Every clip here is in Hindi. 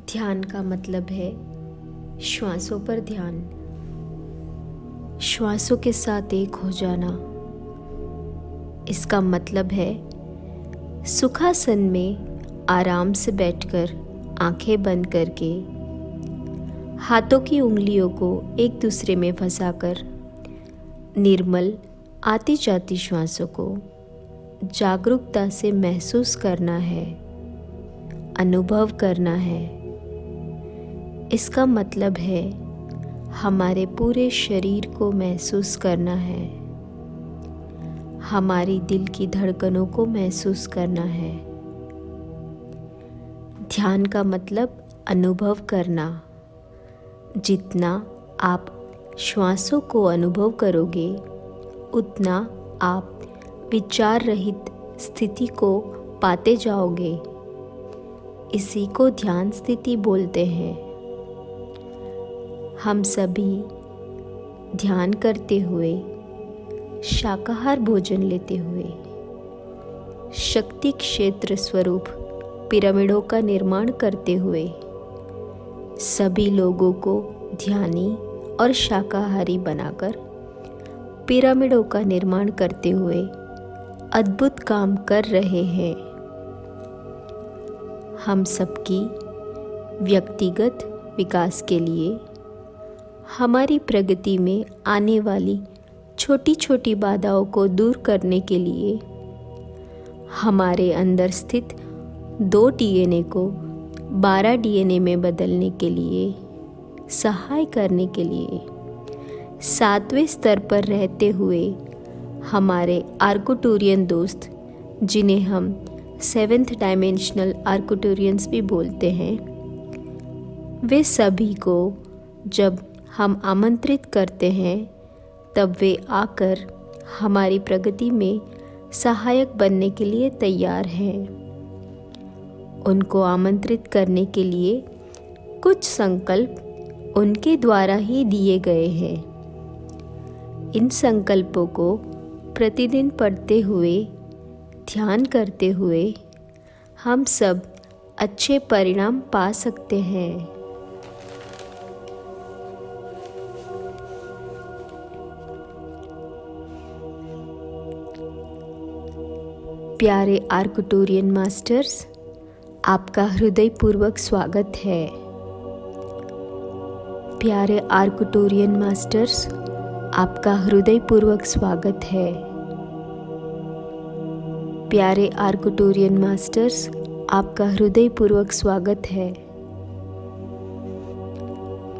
ध्यान का मतलब है श्वासों पर ध्यान, श्वासों के साथ एक हो जाना। इसका मतलब है सुखासन में आराम से बैठकर आंखें बंद करके हाथों की उंगलियों को एक दूसरे में फंसाकर निर्मल आती जाती श्वासों को जागरूकता से महसूस करना है, अनुभव करना है। इसका मतलब है हमारे पूरे शरीर को महसूस करना है, हमारी दिल की धड़कनों को महसूस करना है। ध्यान का मतलब अनुभव करना। जितना आप श्वासों को अनुभव करोगे उतना आप विचार रहित स्थिति को पाते जाओगे। इसी को ध्यान स्थिति बोलते हैं। हम सभी ध्यान करते हुए, शाकाहार भोजन लेते हुए शक्ति क्षेत्र स्वरूप पिरामिडों का निर्माण करते हुए सभी लोगों को ध्यानी और शाकाहारी बनाकर पिरामिडों का निर्माण करते हुए अद्भुत काम कर रहे हैं। हम सबकी व्यक्तिगत विकास के लिए, हमारी प्रगति में आने वाली छोटी छोटी बाधाओं को दूर करने के लिए, हमारे अंदर स्थित 2 डीएनए को 12 डीएनए में बदलने के लिए, सहाय करने के लिए 7वें स्तर पर रहते हुए हमारे आर्कटूरियन दोस्त, जिन्हें हम 7th डायमेंशनल आर्कटूरियंस भी बोलते हैं, वे सभी को जब हम आमंत्रित करते हैं तब वे आकर हमारी प्रगति में सहायक बनने के लिए तैयार हैं। उनको आमंत्रित करने के लिए कुछ संकल्प उनके द्वारा ही दिए गए हैं। इन संकल्पों को प्रतिदिन पढ़ते हुए, ध्यान करते हुए हम सब अच्छे परिणाम पा सकते हैं। प्यारे आर्कटूरियन मास्टर्स, आपका हृदयपूर्वक स्वागत है। प्यारे आर्कटूरियन मास्टर्स, आपका हृदयपूर्वक स्वागत है। प्यारे आर्कटूरियन मास्टर्स, आपका हृदयपूर्वक स्वागत है।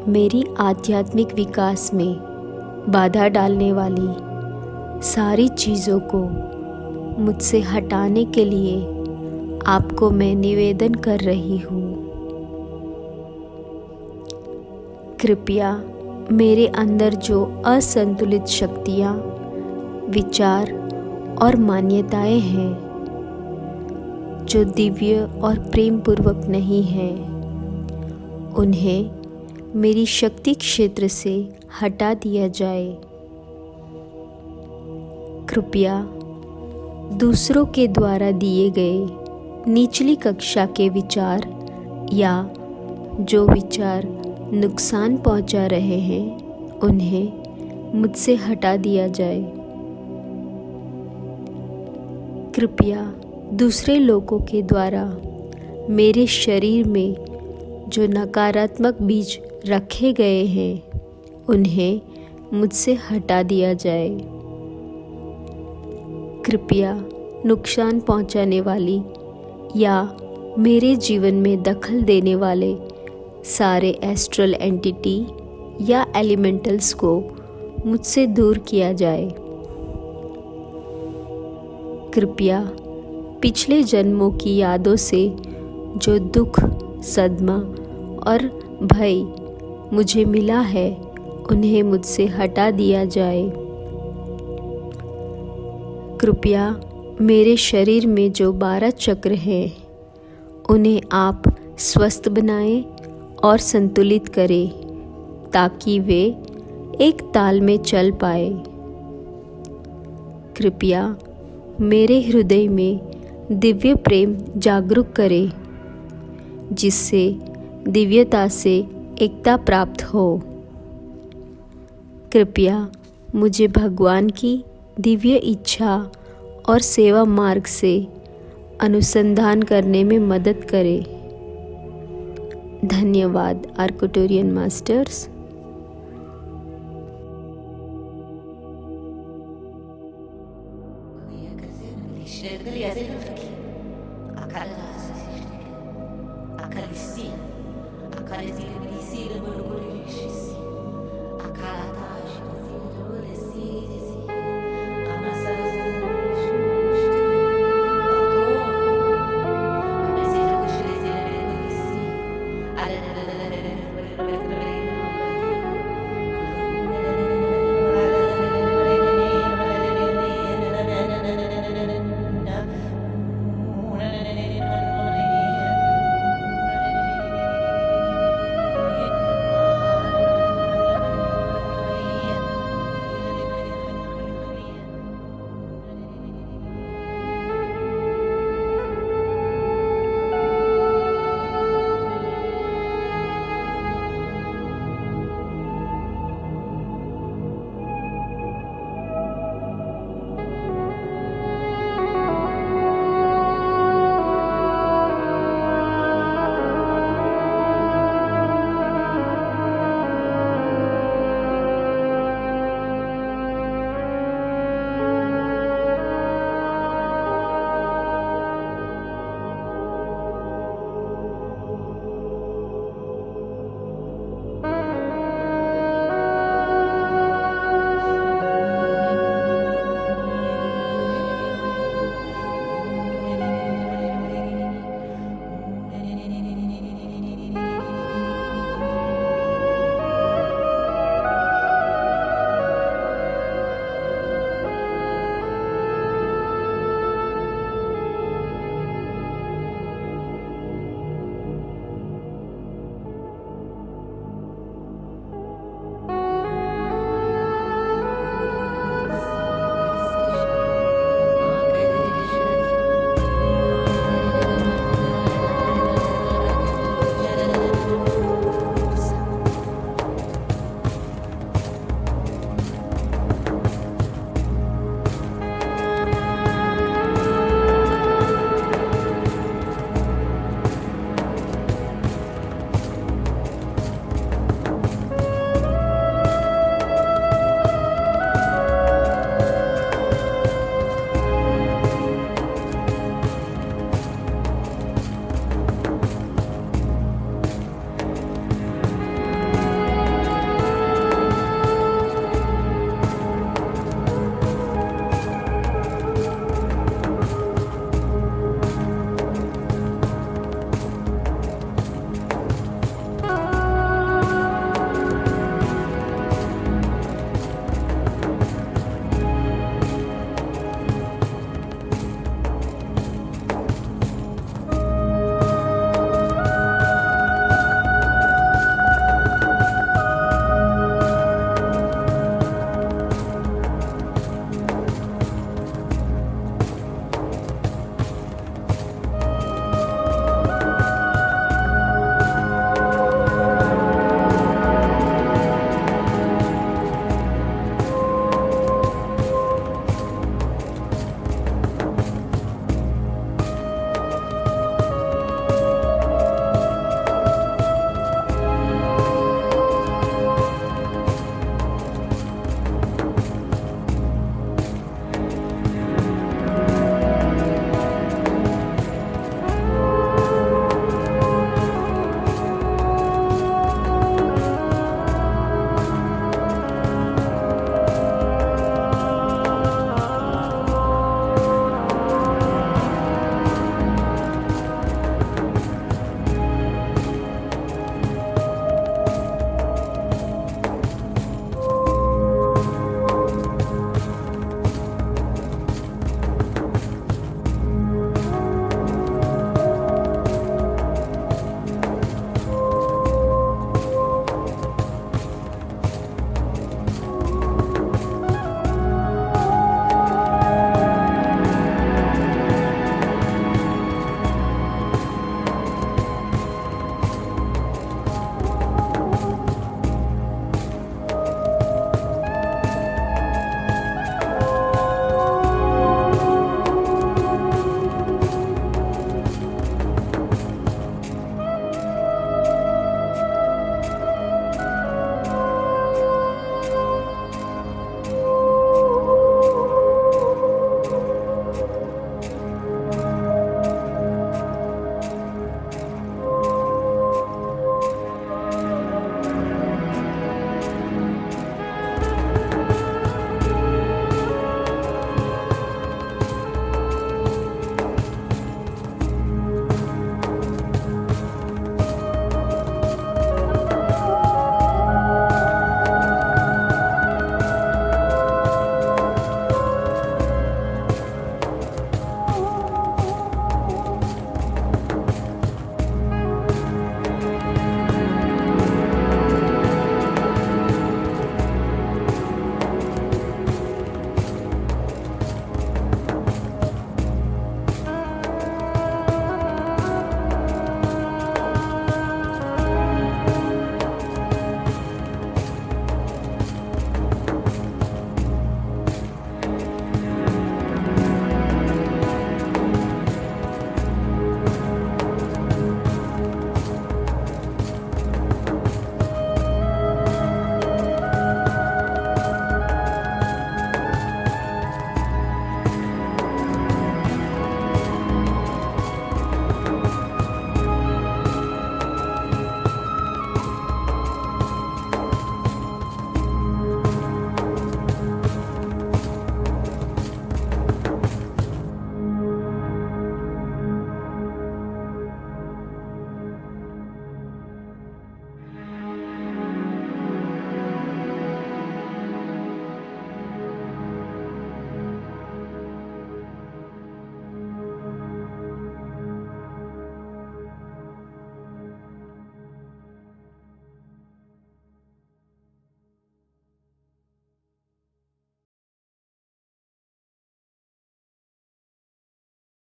मेरी आध्यात्मिक विकास में बाधा डालने वाली सारी चीज़ों को मुझसे हटाने के लिए आपको मैं निवेदन कर रही हूँ। कृपया मेरे अंदर जो असंतुलित शक्तियाँ, विचार और मान्यताएं हैं, जो दिव्य और प्रेम पूर्वक नहीं हैं, उन्हें मेरी शक्ति क्षेत्र से हटा दिया जाए। कृपया दूसरों के द्वारा दिए गए निचली कक्षा के विचार या जो विचार नुकसान पहुंचा रहे हैं, उन्हें मुझसे हटा दिया जाए। कृपया दूसरे लोगों के द्वारा मेरे शरीर में जो नकारात्मक बीज रखे गए हैं, उन्हें मुझसे हटा दिया जाए। कृपया नुकसान पहुंचाने वाली या मेरे जीवन में दखल देने वाले सारे एस्ट्रल एंटिटी या एलिमेंटल्स को मुझसे दूर किया जाए। कृपया पिछले जन्मों की यादों से जो दुख, सदमा और भय मुझे मिला है, उन्हें मुझसे हटा दिया जाए। कृपया मेरे शरीर में जो 12 चक्र हैं, उन्हें आप स्वस्थ बनाएं और संतुलित करें ताकि वे एक ताल में चल पाए। कृपया मेरे हृदय में दिव्य प्रेम जागरूक करें, जिससे दिव्यता से एकता प्राप्त हो। कृपया मुझे भगवान की दिव्य इच्छा और सेवा मार्ग से अनुसंधान करने में मदद करें। धन्यवाद आर्कटूरियन masters. Akalistia, akalizilibisile mwenye kulishisi, akalata